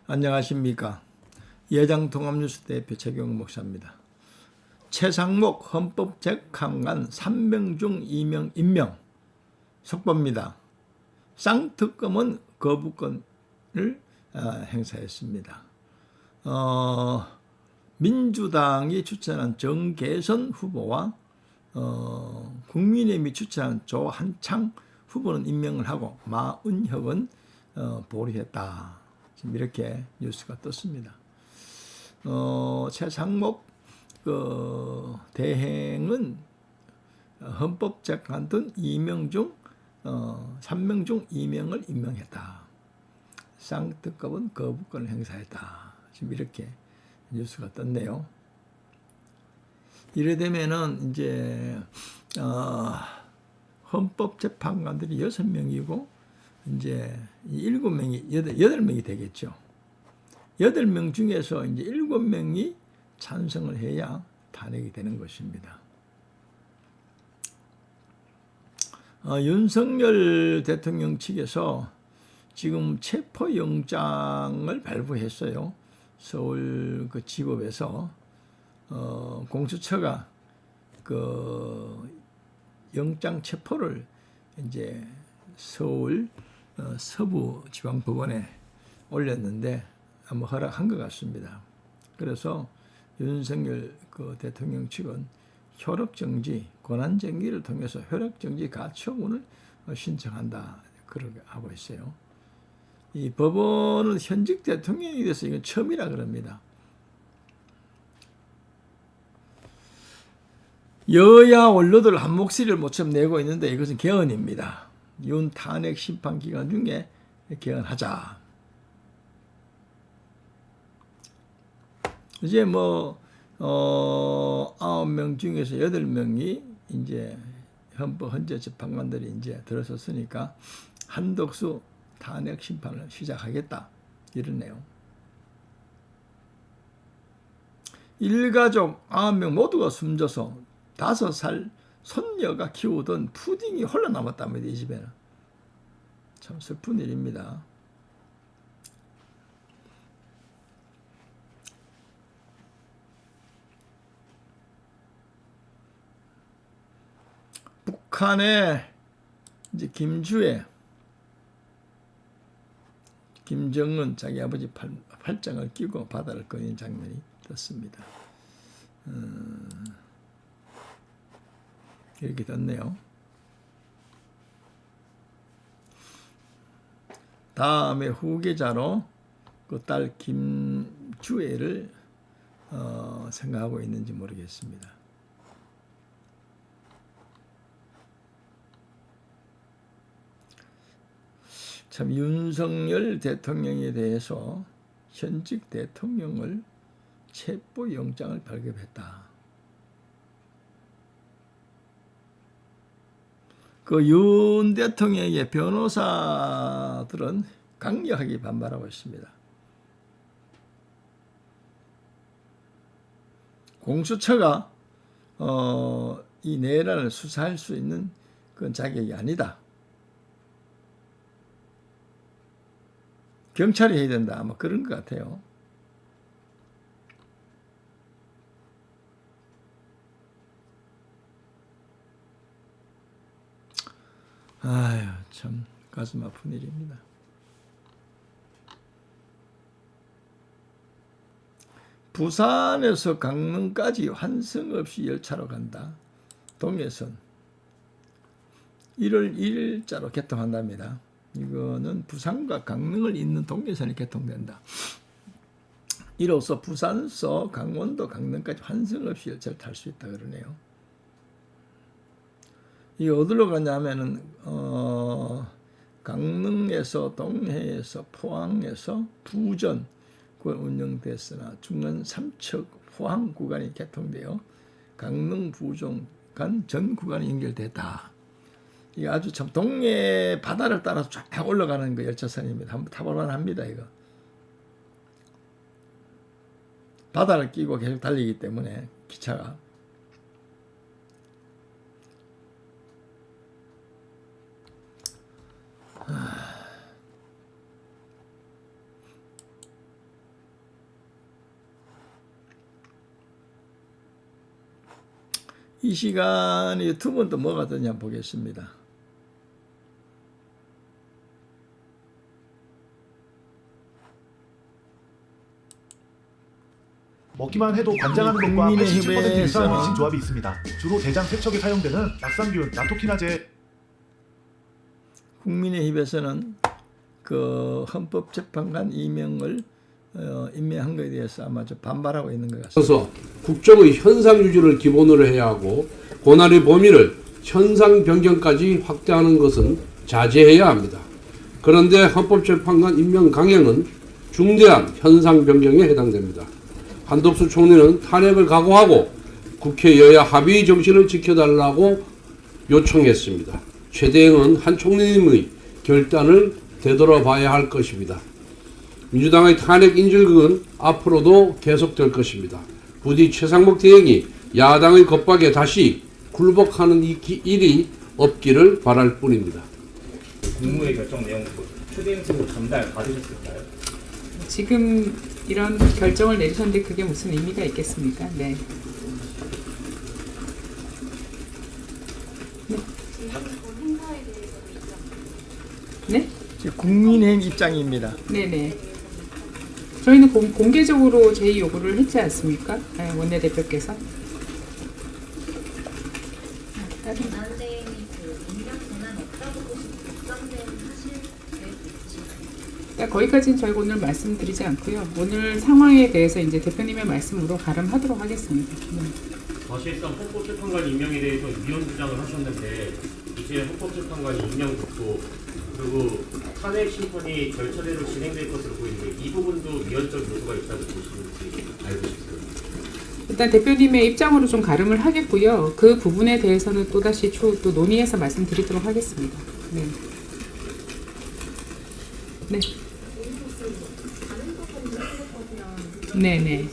안녕하십니까. 예장통합뉴스 대표 최경욱 목사입니다. 최상목 헌법재판관 3명 중 2명 임명 속보입니다. 쌍특검은 거부권을 행사했습니다. 민주당이 추천한 정계선 후보와 국민의힘이 추천한 조한창 후보는 임명을 하고 마은혁은 보류했다. 지금 이렇게 뉴스가 떴습니다. 최상목 대행은 헌법재판관 등 2명 중 3명 중 2명을 임명했다. 쌍특검은 거부권을 행사했다. 지금 이렇게 뉴스가 떴네요. 이래 되면은 이제 헌법재판관들이 6명이고 이제 8명이 되겠죠. 8명 중에서 이제 7명이 찬성을 해야 탄핵이 되는 것입니다. 윤석열 대통령 측에서 지금 체포영장을 발부했어요. 서울 그 지법에서 공수처가 그 영장 체포를 이제 서울 서부지방법원에 올렸는데 아마 허락한 것 같습니다. 그래서 윤석열 그 대통령 측은 효력정지, 권한정지를 통해서 효력정지 가처분을 신청한다. 그렇게 하고 있어요. 이 법원은 현직 대통령에 대해서 이건 처음이라 그럽니다. 여야 원로들 한 목소리를 모처럼 내고 있는데 이것은 개헌입니다. 윤 탄핵 심판 기간 중에 개헌하자. 이제 9명 중에서 8명이 이제 헌재재판관들이 이제 들어섰으니까 한덕수 탄핵 심판을 시작하겠다. 이러네요. 일가족 9명 모두가 숨져서 5살 손녀가 키우던 푸딩이 홀로 남았답니다. 이 집에는. 참 슬픈 일입니다. 북한의 이제 김정은 자기 아버지 팔짱을 끼고 바다를 거니는 장면이 떴습니다. 이렇게 떴네요. 다음에 후계자로 그 딸 김주애를 생각하고 있는지 모르겠습니다. 참 윤석열 대통령에 대해서 현직 대통령을 체포영장을 발급했다. 그 윤 대통령의 변호사들은 강력하게 반발하고 있습니다. 공수처가 이 내란을 수사할 수 있는 그건 자격이 아니다. 경찰이 해야 된다. 아마 그런 것 같아요. 아유, 참 가슴 아픈 일입니다. 부산에서 강릉까지 환승 없이 열차로 간다. 동해선 1월 1일자로 개통한답니다. 이거는 부산과 강릉을 잇는 동해선이 개통된다. 이로써 부산서 강원도 강릉까지 환승 없이 열차를 탈 수 있다 그러네요. 이게 어디로 가냐면은 강릉에서 동해에서 포항에서 부전 운영됐으나 중간 삼척 포항 구간이 개통되어 강릉 부종 간 전 구간이 연결됐다. 이게 아주 참 동해 바다를 따라서 쫙 올라가는 그 열차선입니다. 한번 타볼만 합니다. 이거 바다를 끼고 계속 달리기 때문에 기차가 이 시간에 유튜브는 또 뭐가 뜨냐 보겠습니다. 먹기만 해도 관장하는 것과 87% 이상의 미싱 조합이 있습니다. 주로 대장 세척에 사용되는 약산균 나토키나제. 국민의힘에서는 그 헌법재판관 임명을 임명한 것에 대해서 아마 좀 반발하고 있는 것 같습니다. 그래서 국정의 현상 유지를 기본으로 해야 하고 권한의 범위를 현상 변경까지 확대하는 것은 자제해야 합니다. 그런데 헌법재판관 임명 강행은 중대한 현상 변경에 해당됩니다. 한덕수 총리는 탄핵을 각오하고 국회 여야 합의 정신을 지켜달라고 요청했습니다. 최대행은 한 총리님의 결단을 되돌아봐야 할 것입니다. 민주당의 탄핵 인질극은 앞으로도 계속될 것입니다. 부디 최상목 대행이 야당의 겁박에 다시 굴복하는 일이 없기를 바랄 뿐입니다. 국무회 결정 내용 초대행으로 전달 받으셨을까요? 지금 이런 결정을 내리셨는데 그게 무슨 의미가 있겠습니까? 네. 네? 국민의힘 입장입니다. 네네. 저희는 공개적으로 제의 요구를 했지 않습니까? 네, 원내대표께서. 권한대행이 그 임명 권한 없다고 보시고 국정대행 하실 계획이 있으신가요? 거기까지는 저희가 오늘 말씀드리지 않고요. 오늘 상황에 대해서 이제 대표님의 말씀으로 가름하도록 하겠습니다. 네. 사실상 헌법재판관 임명에 대해서 위헌 주장을 하셨는데 이제 헌법재판관이 임명됐고 그리고 탄핵 심판이 절차대로 진행될 것으로 보이는데 이 부분도 위헌적 요소가 있다고 보시는지 알고 싶습니다. 일단 대표님의 입장으로 좀 가름을 하겠고요. 그 부분에 대해서는 또다시 또 논의해서 말씀드리도록 하겠습니다. 네. 네. 네네.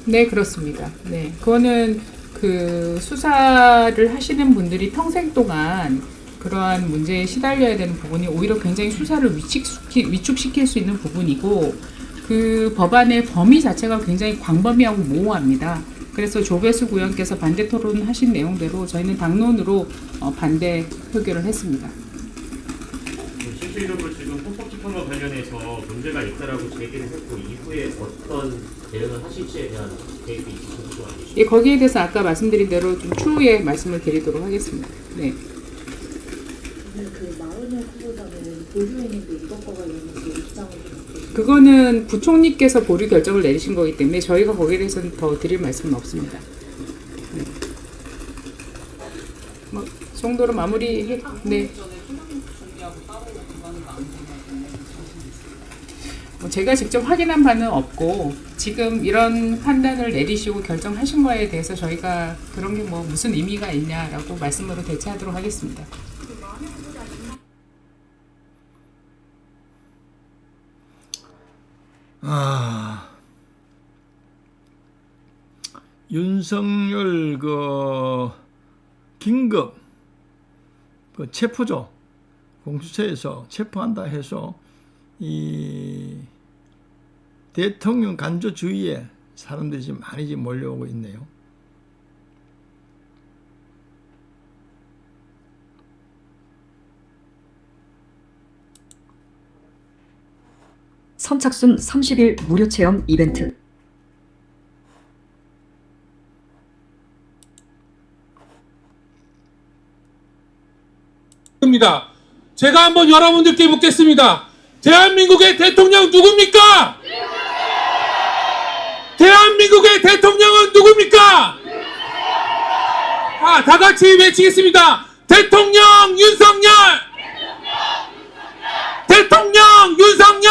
네, 그렇습니다. 네. 그거는 그 수사를 하시는 분들이 평생 동안 그러한 문제에 시달려야 되는 부분이 오히려 굉장히 수사를 위축시킬 수 있는 부분이고 그 법안의 범위 자체가 굉장히 광범위하고 모호합니다. 그래서 조배수 구의원께서 반대 토론하신 내용대로 저희는 당론으로 반대 표결을 했습니다. 실질적으로 지금 헌법재판과 관련해서 문제가 있다라고 제기를 했고 이후에 어떤 대응을 하실지에 대한 계획이 있으신지 알려주시죠. 예, 거기에 대해서 아까 말씀드린 대로 좀 추후에 말씀을 드리도록 하겠습니다. 네. 그 마은혁 후보자는 보류했는데 이것과 관련해서 입장을 좀 그거는 부총리께서 보류 결정을 내리신 거기 때문에 저희가 거기에 대해서는 더 드릴 말씀은 없습니다. 네. 뭐 정도로 마무리. 네. 제가 직접 확인한 바는 없고 지금 이런 판단을 내리시고 결정하신 거에 대해서 저희가 그런 게 뭐 무슨 의미가 있냐라고 말씀으로 대체하도록 하겠습니다. 윤석열 그 긴급 그 체포조 공수처에서 체포한다 해서 이 대통령 간주 주위에 사람들이 지금 많이 몰려오고 있네요. 선착순 30일 무료 체험 이벤트. 입니다. 제가 한번 여러분들께 묻겠습니다. 대한민국의 대통령 누굽니까? 대한민국의 대통령은 누굽니까? 다 같이 외치겠습니다. 대통령 윤석열! 대통령 윤석열!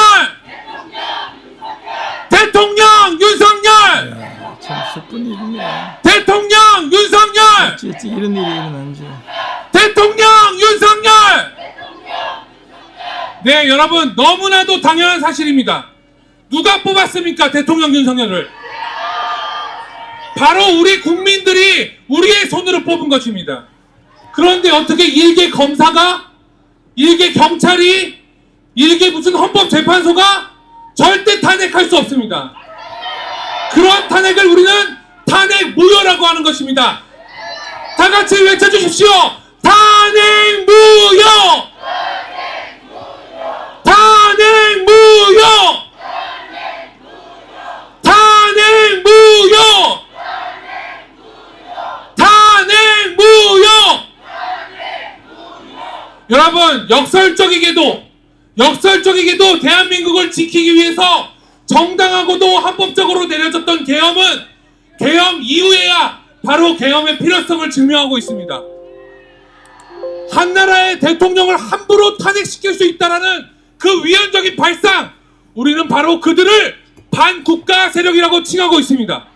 대통령 윤석열! 야, 참 슬픈 일이네. 대통령 윤석열! 어찌 이런 일이 일어난지. 대통령 윤석열! 네, 여러분 너무나도 당연한 사실입니다. 누가 뽑았습니까? 대통령 윤석열을. 바로 우리 국민들이 우리의 손으로 뽑은 것입니다. 그런데 어떻게 일개 검사가, 일개 경찰이, 일개 무슨 헌법재판소가 절대 탄핵할 수 없습니다. 그런 탄핵을 우리는 탄핵 무효라고 하는 것입니다. 다 같이 외쳐주십시오. 탄핵 무효! 탄핵 무효! 탄핵 무효! 탄핵 무효! 여러분, 역설적이게도 대한민국을 지키기 위해서 정당하고도 합법적으로 내려졌던 계엄은 계엄 이후에야 바로 계엄의 필요성을 증명하고 있습니다. 한 나라의 대통령을 함부로 탄핵시킬 수 있다는 그 위헌적인 발상, 우리는 바로 그들을 반국가 세력이라고 칭하고 있습니다.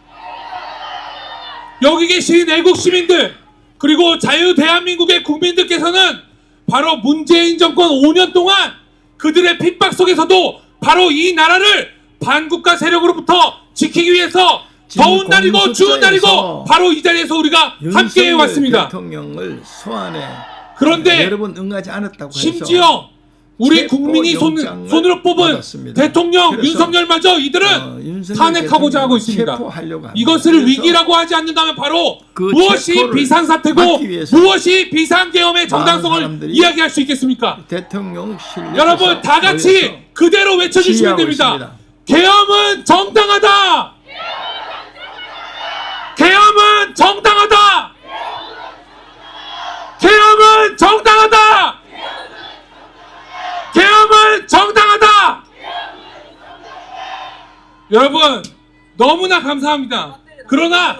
여기 계신 애국 시민들, 그리고 자유 대한민국의 국민들께서는 바로 문재인 정권 5년 동안 그들의 핍박 속에서도 바로 이 나라를 반국가 세력으로부터 지키기 위해서 더운 날이고 추운 날이고 바로 이 자리에서 우리가 함께 해왔습니다. 대통령을 소환해 그런데 여러 번 응하지 않았다고 해서 심지어 우리 국민이 손으로 뽑은 받았습니다. 대통령 그래서, 윤석열마저 이들은 탄핵하고자 하고 있습니다. 이것을 위기라고 하지 않는다면 바로 그 무엇이 체포를 비상사태고 막기 위해서 무엇이 비상계엄의 정당성을 사람들이 이야기할 수 있겠습니까? 대통령 실력 여러분 다 같이 그대로 외쳐주시면 됩니다. 계엄은 정당하다. 계엄은 정당하다. 계엄은 정당하다. 계엄은 정당하다. 여러분 너무나 감사합니다. 그러나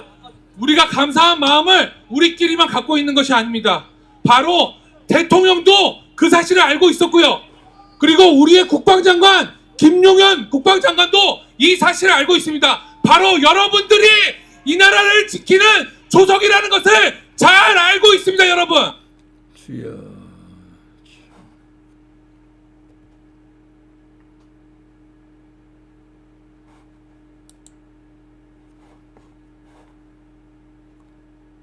우리가 감사한 마음을 우리끼리만 갖고 있는 것이 아닙니다. 바로 대통령도 그 사실을 알고 있었고요. 그리고 우리의 국방장관 김용현 국방장관도 이 사실을 알고 있습니다. 바로 여러분들이 이 나라를 지키는 조석이라는 것을 잘 알고 있습니다. 여러분. 주여.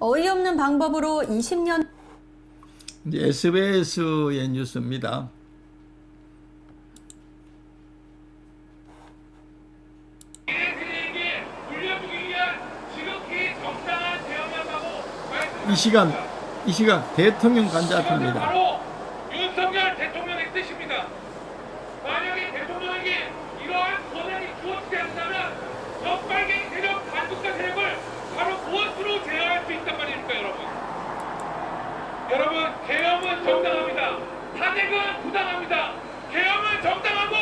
어이없는 방법으로 20년 이제 SBS의 뉴스입니다. 이 시간 대통령 관자 앞입니다. 바로 윤석열 대통령의 뜻입니다. 만약에 대통령에게 이러한 권한이 주어지지 않다면 적발갱 세력, 반국가 세력을 바로 무엇으로 제어할 수 있단 말입니까, 여러분? 여러분, 계엄은 정당합니다. 탄핵은 부당합니다. 계엄은 정당하고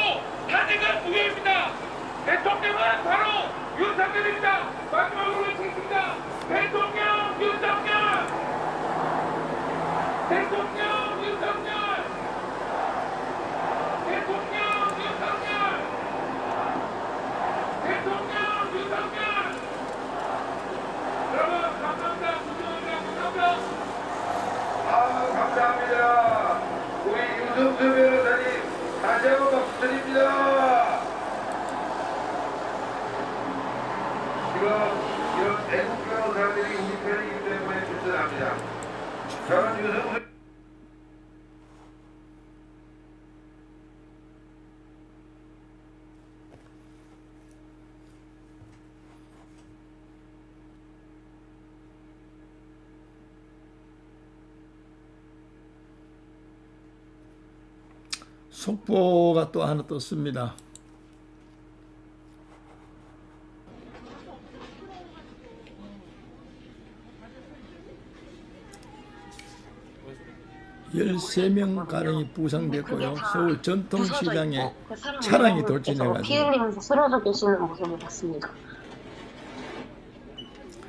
탄핵은 무효입니다. 대통령은 바로 윤석열입니다. 마지막으로 외치겠습니다. 대통령 윤석열! 대통령 윤석열! 대통령 윤석열! 대통령 윤석열! 여러분 감사합니다. 감사합니다. 감사합니다. 우리 유승수 변호사님 다시 한번 박수 드립니다. 지금 이런 애국 변호사들이 우리 편이기 때문에 출전합니다. 저는 유승수 속보가 또 하나 떴습니다. (13명) 부상됐고요. 서울 전통시장에 차량이 돌진해가지고 피 흘리면서 쓰러져 계시는 모습을 봤습니다.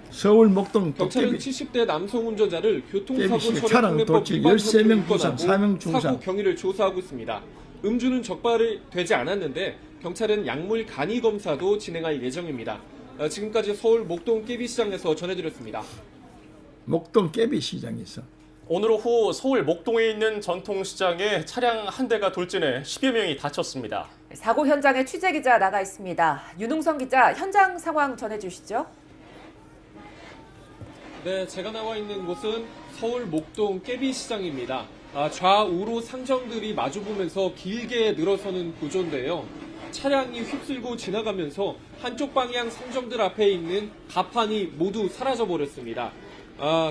서울 목동 경찰은 도깨비 70대 남성 운전자를 교통사고 깨비씨 처리 차량 특례법 돌진 위반 13명 혐의로 부상, 입건하고 4명 중상. 사고 경위를 조사하고 있습니다. 음주는 적발이 되지 않았는데 경찰은 약물 간이 검사도 진행할 예정입니다. 지금까지 서울 목동 깨비시장에서 전해드렸습니다. 목동 깨비시장에서 오늘 오후 서울 목동에 있는 전통시장에 차량 한 대가 돌진해 10여 명이 다쳤습니다. 사고 현장에 취재기자 나가 있습니다. 윤웅성 기자, 현장 상황 전해주시죠. 네, 제가 나와 있는 곳은 서울 목동 깨비시장입니다. 좌우로 상점들이 마주보면서 길게 늘어서는 구조인데요. 차량이 휩쓸고 지나가면서 한쪽 방향 상점들 앞에 있는 가판이 모두 사라져버렸습니다.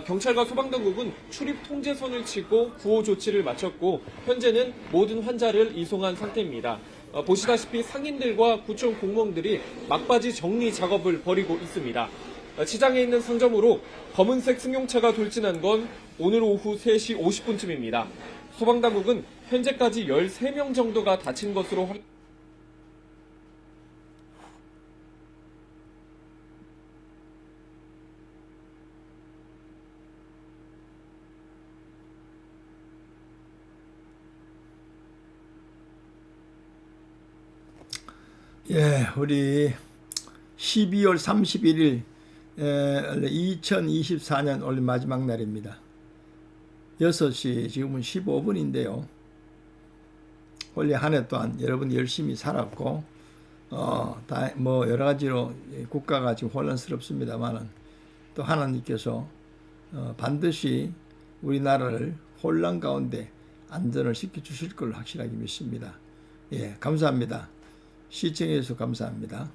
경찰과 소방당국은 출입 통제선을 치고 구호 조치를 마쳤고 현재는 모든 환자를 이송한 상태입니다. 보시다시피 상인들과 구청 공무원들이 막바지 정리 작업을 벌이고 있습니다. 시장에 있는 상점으로 검은색 승용차가 돌진한 건 오늘 오후 3시 50분쯤입니다. 소방당국은 현재까지 13명 정도가 다친 것으로 예, 우리 12월 31일 2024년 오늘 마지막 날입니다. 6시 지금은 15분인데요. 원래 한 해 동안 여러분이 열심히 살았고 뭐 여러 가지로 국가가 지금 혼란스럽습니다만은 또 하나님께서 반드시 우리나라를 혼란 가운데 안전을 시켜주실 걸 확실하게 믿습니다. 예, 감사합니다. 시청해 주셔서 감사합니다.